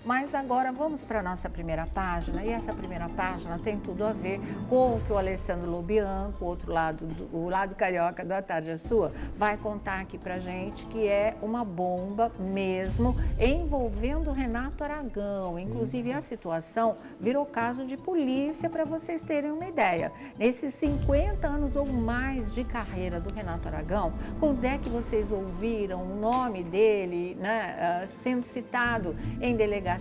Mas agora vamos para a nossa primeira página, e essa primeira página tem tudo a ver com o que o Alessandro Lobianco, o lado carioca do A Tarde é Sua, vai contar aqui pra gente, que é uma bomba mesmo envolvendo o Renato Aragão. Inclusive a situação virou caso de polícia, para vocês terem uma ideia. Nesses 50 anos ou mais de carreira do Renato Aragão, quando é que vocês ouviram o nome dele, né, sendo citado em delegacias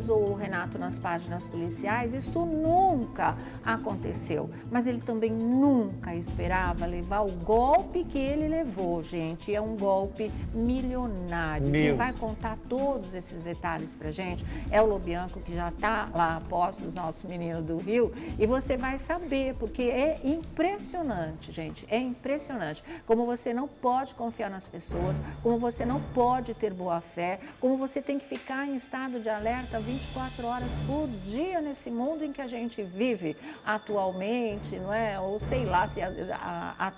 ou o Renato nas páginas policiais? Isso nunca aconteceu. Mas ele também nunca esperava levar o golpe que ele levou, gente. É um golpe milionário. Quem vai contar todos esses detalhes pra gente é o Lobianco, que já está lá a postos, nosso menino do Rio, e você vai saber, porque é impressionante, gente, é impressionante como você não pode confiar nas pessoas, como você não pode ter boa fé, como você tem que ficar em estado de alerta 24 horas por dia nesse mundo em que a gente vive atualmente, não é? Ou sei lá, se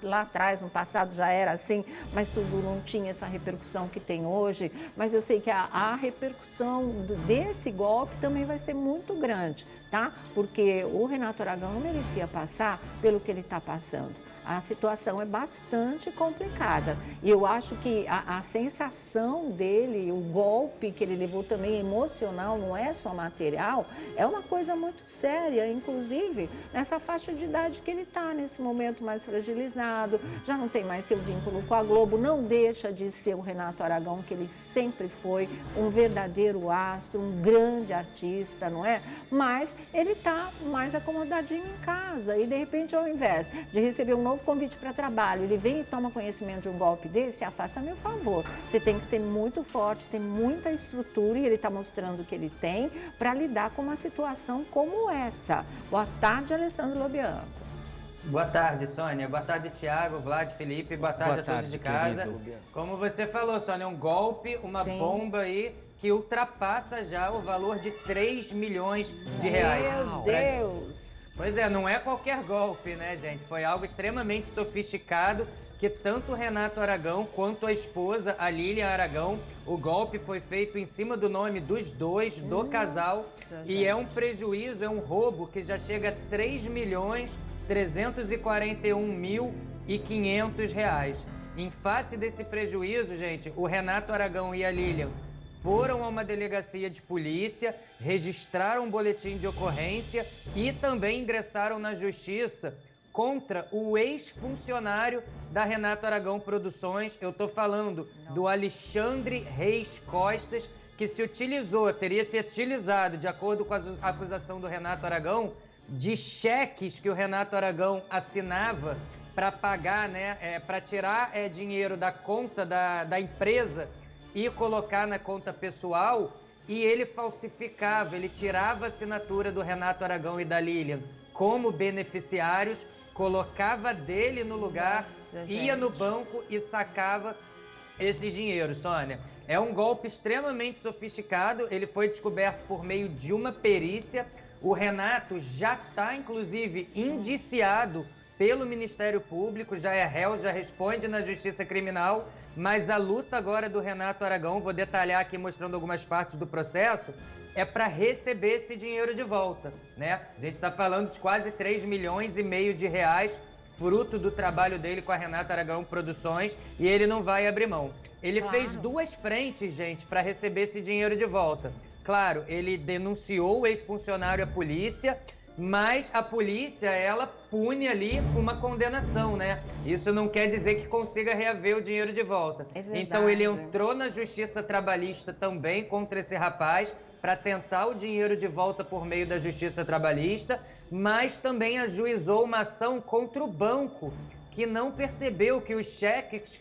lá atrás, no passado já era assim, mas tudo não tinha essa repercussão que tem hoje. Mas eu sei que a repercussão desse golpe também vai ser muito grande, tá? Porque o Renato Aragão não merecia passar pelo que ele está passando. A situação é bastante complicada e eu acho que a sensação dele, o golpe que ele levou também emocional, não é só material, é uma coisa muito séria, inclusive nessa faixa de idade que ele está, nesse momento mais fragilizado, já não tem mais seu vínculo com a Globo, não deixa de ser o Renato Aragão, que ele sempre foi um verdadeiro astro, um grande artista, não é? Mas ele está mais acomodadinho em casa e de repente, ao invés de receber um novo convite para trabalho, ele vem e toma conhecimento de um golpe desse, faça-me o favor. Você tem que ser muito forte, ter muita estrutura, e ele está mostrando que ele tem para lidar com uma situação como essa. Boa tarde, Alessandro Lobianco. Boa tarde, Sônia. Boa tarde, Thiago, Vlad, Felipe. Boa tarde a todos de casa. Como você falou, Sônia, um golpe, uma bomba aí que ultrapassa já o valor de 3 milhões de reais. Meu Deus! Pois é, não é qualquer golpe, né, gente? Foi algo extremamente sofisticado que tanto o Renato Aragão quanto a esposa, a Lilian Aragão, o golpe foi feito em cima do nome dos dois, do casal, e é um prejuízo, é um roubo que já chega a 3.341.500 reais. Em face desse prejuízo, gente, o Renato Aragão e a Lilian foram a uma delegacia de polícia, registraram um boletim de ocorrência e também ingressaram na justiça contra o ex-funcionário da Renato Aragão Produções. Eu estou falando do Alexandre Reis Costas, que teria se utilizado, de acordo com a acusação do Renato Aragão, de cheques que o Renato Aragão assinava para pagar, né, para tirar dinheiro da conta da empresa e colocar na conta pessoal, e ele falsificava, ele tirava a assinatura do Renato Aragão e da Lilian como beneficiários, colocava dele no lugar, ia no banco e sacava esses dinheiros, Sônia. É um golpe extremamente sofisticado, ele foi descoberto por meio de uma perícia. O Renato já está, inclusive, indiciado pelo Ministério Público, já é réu, já responde na Justiça Criminal, mas a luta agora do Renato Aragão, vou detalhar aqui mostrando algumas partes do processo, é para receber esse dinheiro de volta, né? A gente está falando de quase 3 milhões e meio de reais, fruto do trabalho dele com a Renato Aragão Produções, e ele não vai abrir mão. Ele fez duas frentes, gente, para receber esse dinheiro de volta. Claro, ele denunciou o ex-funcionário à polícia, mas a polícia, ela pune ali uma condenação, né? Isso não quer dizer que consiga reaver o dinheiro de volta. Então ele entrou na Justiça Trabalhista também contra esse rapaz para tentar o dinheiro de volta por meio da Justiça Trabalhista, mas também ajuizou uma ação contra o banco, que não percebeu que os cheques,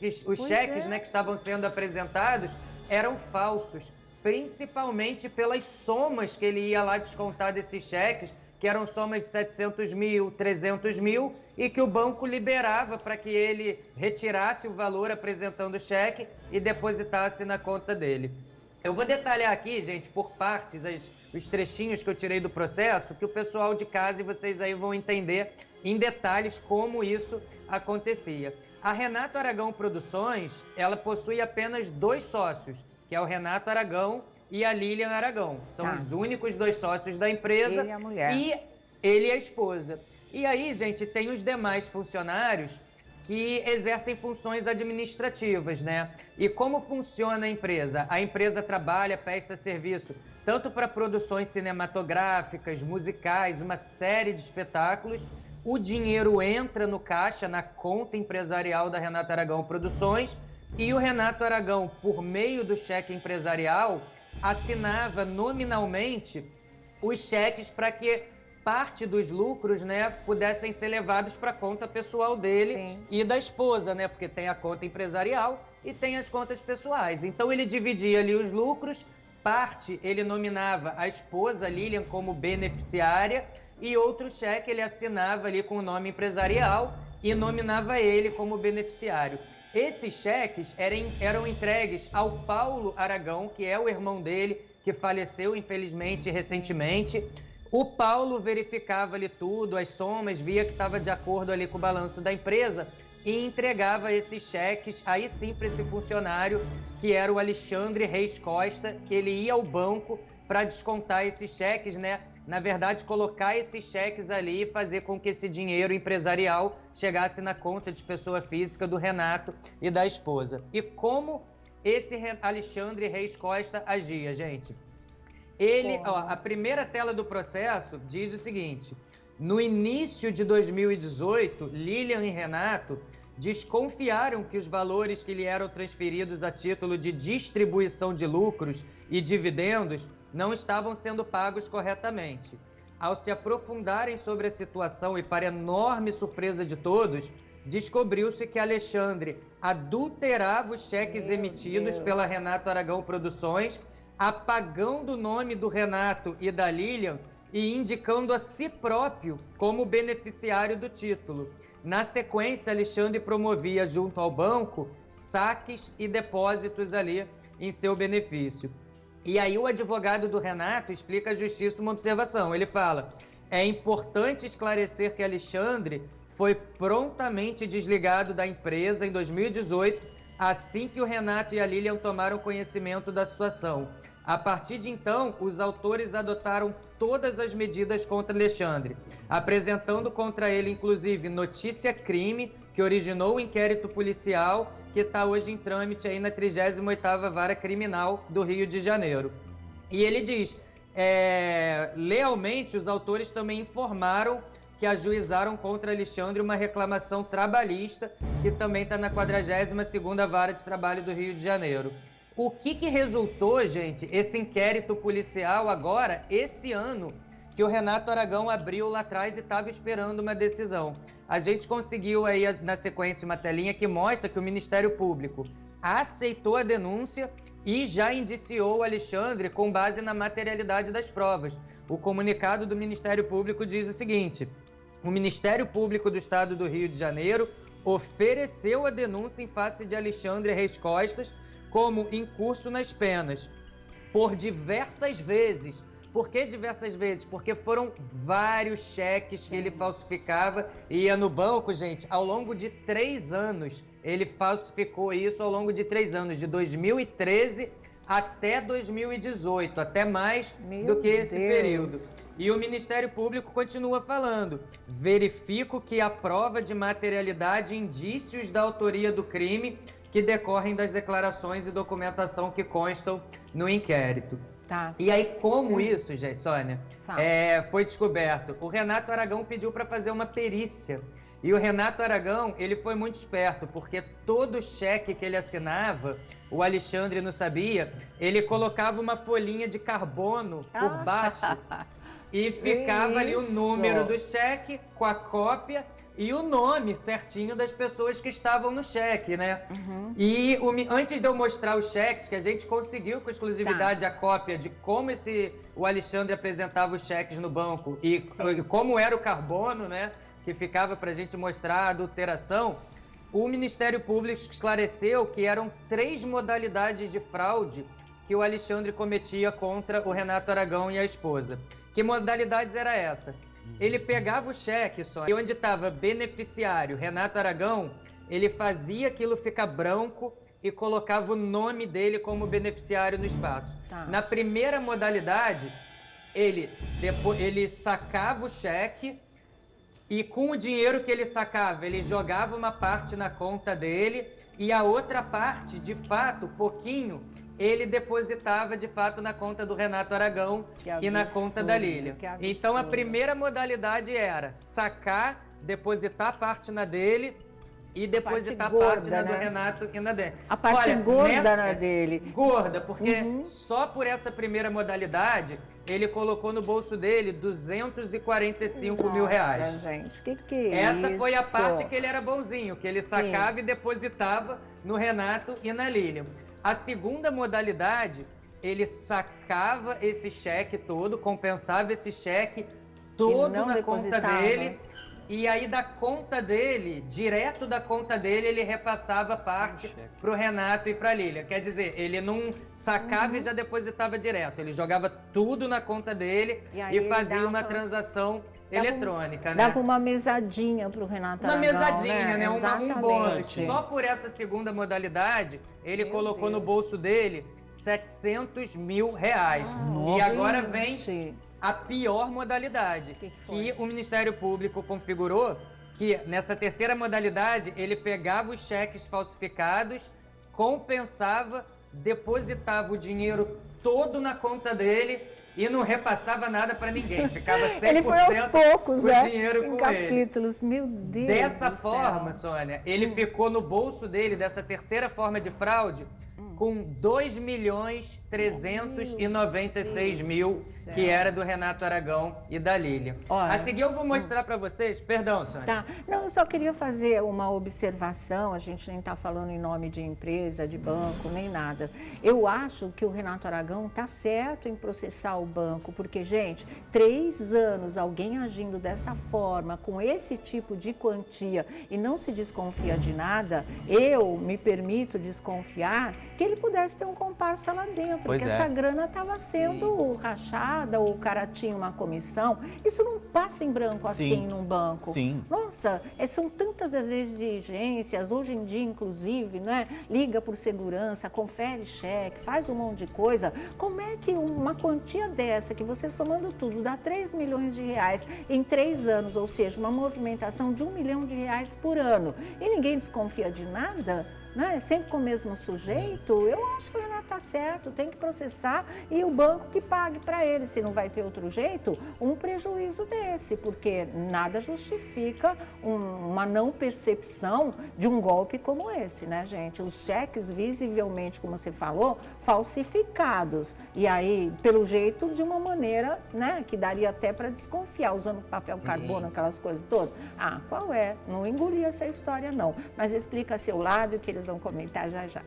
né, que estavam sendo apresentados eram falsos, principalmente pelas somas que ele ia lá descontar desses cheques, que eram somas de 700 mil, 300 mil, e que o banco liberava para que ele retirasse o valor apresentando o cheque e depositasse na conta dele. Eu vou detalhar aqui, gente, por partes, os trechinhos que eu tirei do processo, que o pessoal de casa e vocês aí vão entender em detalhes como isso acontecia. A Renato Aragão Produções, ela possui apenas 2 sócios, que é o Renato Aragão e a Lilian Aragão. São Tá. os únicos 2 sócios da empresa. Ele e a mulher. E ele e a esposa. E aí, gente, tem os demais funcionários que exercem funções administrativas, né? E como funciona a empresa? A empresa trabalha, presta serviço tanto para produções cinematográficas, musicais, uma série de espetáculos. O dinheiro entra no caixa, na conta empresarial da Renato Aragão Produções, e o Renato Aragão, por meio do cheque empresarial, assinava nominalmente os cheques para que parte dos lucros, né, pudessem ser levados para a conta pessoal dele. Sim. E da esposa, né, porque tem a conta empresarial e tem as contas pessoais. Então ele dividia ali os lucros, parte ele nominava a esposa Lilian como beneficiária e outro cheque ele assinava ali com o nome empresarial e nominava ele como beneficiário. Esses cheques eram entregues ao Paulo Aragão, que é o irmão dele, que faleceu infelizmente recentemente. O Paulo verificava ali tudo, as somas, via que estava de acordo ali com o balanço da empresa e entregava esses cheques aí sim para esse funcionário, que era o Alexandre Reis Costa, que ele ia ao banco para descontar esses cheques, né? Na verdade, colocar esses cheques ali e fazer com que esse dinheiro empresarial chegasse na conta de pessoa física do Renato e da esposa. E como esse Alexandre Reis Costa agia, gente? Ele, a primeira tela do processo diz o seguinte: no início de 2018, Lilian e Renato desconfiaram que os valores que lhe eram transferidos a título de distribuição de lucros e dividendos não estavam sendo pagos corretamente. Ao se aprofundarem sobre a situação e, para enorme surpresa de todos, descobriu-se que Alexandre adulterava os cheques emitidos pela Renato Aragão Produções, apagando o nome do Renato e da Lilian e indicando a si próprio como beneficiário do título. Na sequência, Alexandre promovia junto ao banco saques e depósitos ali em seu benefício. E aí o advogado do Renato explica à justiça uma observação. Ele fala: é importante esclarecer que Alexandre foi prontamente desligado da empresa em 2018, assim que o Renato e a Lilian tomaram conhecimento da situação. A partir de então, os autores adotaram todas as medidas contra Alexandre, apresentando contra ele, inclusive, notícia-crime, que originou o inquérito policial, que está hoje em trâmite aí na 38ª Vara Criminal do Rio de Janeiro. E ele diz, lealmente, os autores também informaram que ajuizaram contra Alexandre uma reclamação trabalhista, que também está na 42ª Vara de Trabalho do Rio de Janeiro. O que resultou, gente, esse inquérito policial agora, esse ano, que o Renato Aragão abriu lá atrás e estava esperando uma decisão? A gente conseguiu aí, na sequência, uma telinha que mostra que o Ministério Público aceitou a denúncia e já indiciou o Alexandre com base na materialidade das provas. O comunicado do Ministério Público diz o seguinte: o Ministério Público do Estado do Rio de Janeiro ofereceu a denúncia em face de Alexandre Reis Costas como incurso nas penas por diversas vezes. Por que diversas vezes? Porque foram vários cheques que ele falsificava e ia no banco, gente, ao longo de 3 anos. Ele falsificou isso ao longo de 3 anos, de 2013 até 2018, até mais do que esse período. E o Ministério Público continua falando: verifico que há prova de materialidade e indícios da autoria do crime que decorrem das declarações e documentação que constam no inquérito. Tá. E aí, como isso, gente, Sônia, foi descoberto? O Renato Aragão pediu para fazer uma perícia. E o Renato Aragão, ele foi muito esperto, porque todo cheque que ele assinava, o Alexandre não sabia, ele colocava uma folhinha de carbono por baixo e ficava ali o número do cheque com a cópia e o nome certinho das pessoas que estavam no cheque, né? Uhum. E antes de eu mostrar os cheques, que a gente conseguiu com exclusividade a cópia de como o Alexandre apresentava os cheques no banco e como era o carbono, né? Que ficava para a gente mostrar a adulteração, o Ministério Público esclareceu que eram 3 modalidades de fraude que o Alexandre cometia contra o Renato Aragão e a esposa. Que modalidades era essa? Ele pegava o cheque só, e onde estava beneficiário Renato Aragão, ele fazia aquilo ficar branco, e colocava o nome dele como beneficiário no espaço. Tá. Na primeira modalidade, ele sacava o cheque e com o dinheiro que ele sacava, ele jogava uma parte na conta dele e a outra parte, de fato, pouquinho, ele depositava de fato na conta do Renato Aragão e na conta da Lília. Então a primeira modalidade era sacar, depositar parte na dele e depositar parte na do Renato e na dele. A parte gorda na dele. Gorda, porque só por essa primeira modalidade, ele colocou no bolso dele 245 mil reais. Nossa, gente, que é essa isso? foi a parte que ele era bonzinho, que ele sacava e depositava no Renato e na Lília. A segunda modalidade, ele sacava esse cheque todo, compensava esse cheque todo na conta dele. E aí da conta dele, direto da conta dele, ele repassava parte pro Renato e pra Lília. Quer dizer, ele não sacava e já depositava direto. Ele jogava tudo na conta dele e fazia uma transação eletrônica, né? Dava uma mesadinha pro Renato Aragão, uma mesadinha, né? Um bônus. Exatamente. Só por essa segunda modalidade, ele colocou no bolso dele 700 mil reais. E agora vem a pior modalidade, que o Ministério Público configurou, que nessa terceira modalidade ele pegava os cheques falsificados, compensava, depositava o dinheiro todo na conta dele e não repassava nada para ninguém. Ficava 100% ele foi aos poucos, o dinheiro com capítulos, meu Deus. Dessa forma, Sônia, ele ficou no bolso dele, dessa terceira forma de fraude, com 2.396.000, que era do Renato Aragão e da Lília. Olha, a seguir eu vou mostrar para vocês, perdão, Sônia. Tá. Não, eu só queria fazer uma observação, a gente nem está falando em nome de empresa, de banco, nem nada. Eu acho que o Renato Aragão está certo em processar o banco, porque, gente, 3 anos alguém agindo dessa forma, com esse tipo de quantia e não se desconfia de nada, eu me permito desconfiar que ele pudesse ter um comparsa lá dentro, porque essa grana estava sendo rachada, ou o cara tinha uma comissão. Isso não passa em branco assim num banco. Nossa, são tantas as exigências, hoje em dia, inclusive, né? Liga por segurança, confere cheque, faz um monte de coisa. Como é que uma quantia dessa, que você somando tudo, dá 3 milhões de reais em 3 anos, ou seja, uma movimentação de 1 milhão de reais por ano, e ninguém desconfia de nada? Né? Sempre com o mesmo sujeito, eu acho que o Renato está certo, tem que processar e o banco que pague para ele, se não vai ter outro jeito, um prejuízo desse, porque nada justifica uma não percepção de um golpe como esse, né, gente? Os cheques visivelmente, como você falou, falsificados, e aí, pelo jeito, de uma maneira, né, que daria até para desconfiar, usando papel carbono, aquelas coisas todas. Ah, qual é? Não engoli essa história, não, mas explica seu lado, que eles vão comentar já já.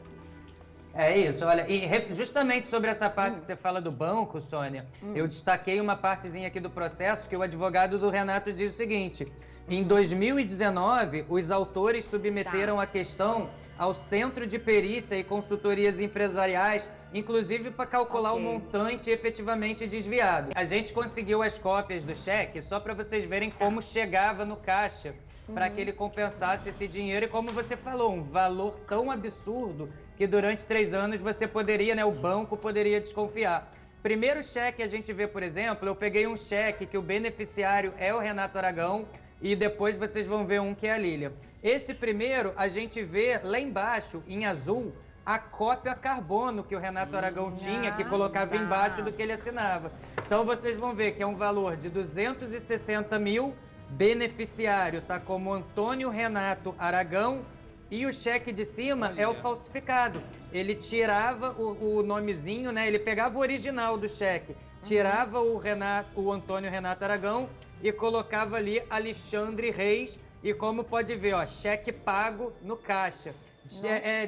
É isso, olha, e justamente sobre essa parte que você fala do banco, Sônia, eu destaquei uma partezinha aqui do processo que o advogado do Renato diz o seguinte: em 2019, os autores submeteram a questão ao Centro de Perícia e Consultorias Empresariais, inclusive para calcular o montante efetivamente desviado. A gente conseguiu as cópias do cheque só para vocês verem como chegava no caixa, para que ele compensasse esse dinheiro, e como você falou, um valor tão absurdo que durante 3 anos você poderia, né, o banco poderia desconfiar. Primeiro cheque a gente vê, por exemplo, eu peguei um cheque que o beneficiário é o Renato Aragão e depois vocês vão ver um que é a Lília. Esse primeiro a gente vê lá embaixo, em azul, a cópia carbono que o Renato Aragão tinha, que colocava embaixo do que ele assinava. Então vocês vão ver que é um valor de 260 mil, beneficiário tá como Antônio Renato Aragão e o cheque de cima é o falsificado. Ele tirava o nomezinho, né? Ele pegava o original do cheque, tirava o Antônio Renato Aragão e colocava ali Alexandre Reis. E como pode ver, ó, cheque pago no caixa.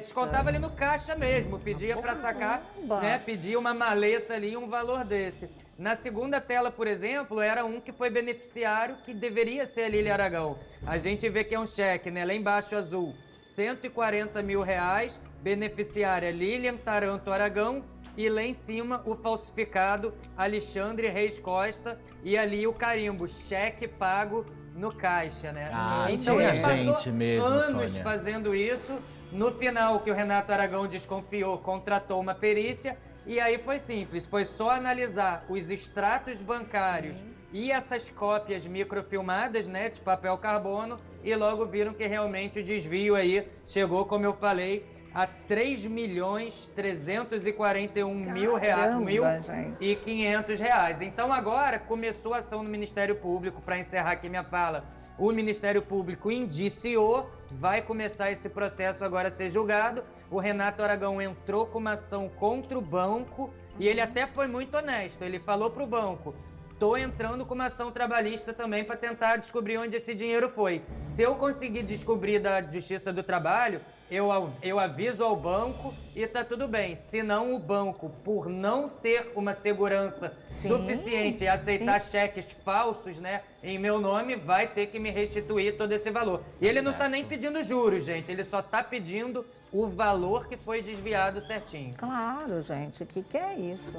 Descontava ali no caixa mesmo, pedia para sacar, né? Pedia uma maleta ali, um valor desse. Na segunda tela, por exemplo, era um que foi beneficiário, que deveria ser a Lília Aragão. A gente vê que é um cheque, né? Lá embaixo azul, 140 mil reais, beneficiária Lilian Taranto Aragão, e lá em cima o falsificado Alexandre Reis Costa, e ali o carimbo, cheque pago no caixa, né? Então ele passou gente mesmo, anos Sônia, fazendo isso. No final, que o Renato Aragão desconfiou, contratou uma perícia. E aí foi simples, foi só analisar os extratos bancários e essas cópias microfilmadas, né, de papel carbono, e logo viram que realmente o desvio aí chegou, como eu falei, a 3.341.500 reais. Então agora começou a ação no Ministério Público. Para encerrar aqui minha fala, o Ministério Público indiciou, vai começar esse processo agora a ser julgado. O Renato Aragão entrou com uma ação contra o banco e ele até foi muito honesto. Ele falou para o banco: tô entrando com uma ação trabalhista também para tentar descobrir onde esse dinheiro foi. Se eu conseguir descobrir da Justiça do Trabalho, eu aviso ao banco e tá tudo bem. Se não, o banco, por não ter uma segurança suficiente e aceitar cheques falsos, né, em meu nome, vai ter que me restituir todo esse valor. E ele não tá nem pedindo juros, gente. Ele só tá pedindo o valor que foi desviado certinho. Claro, gente. O que é isso?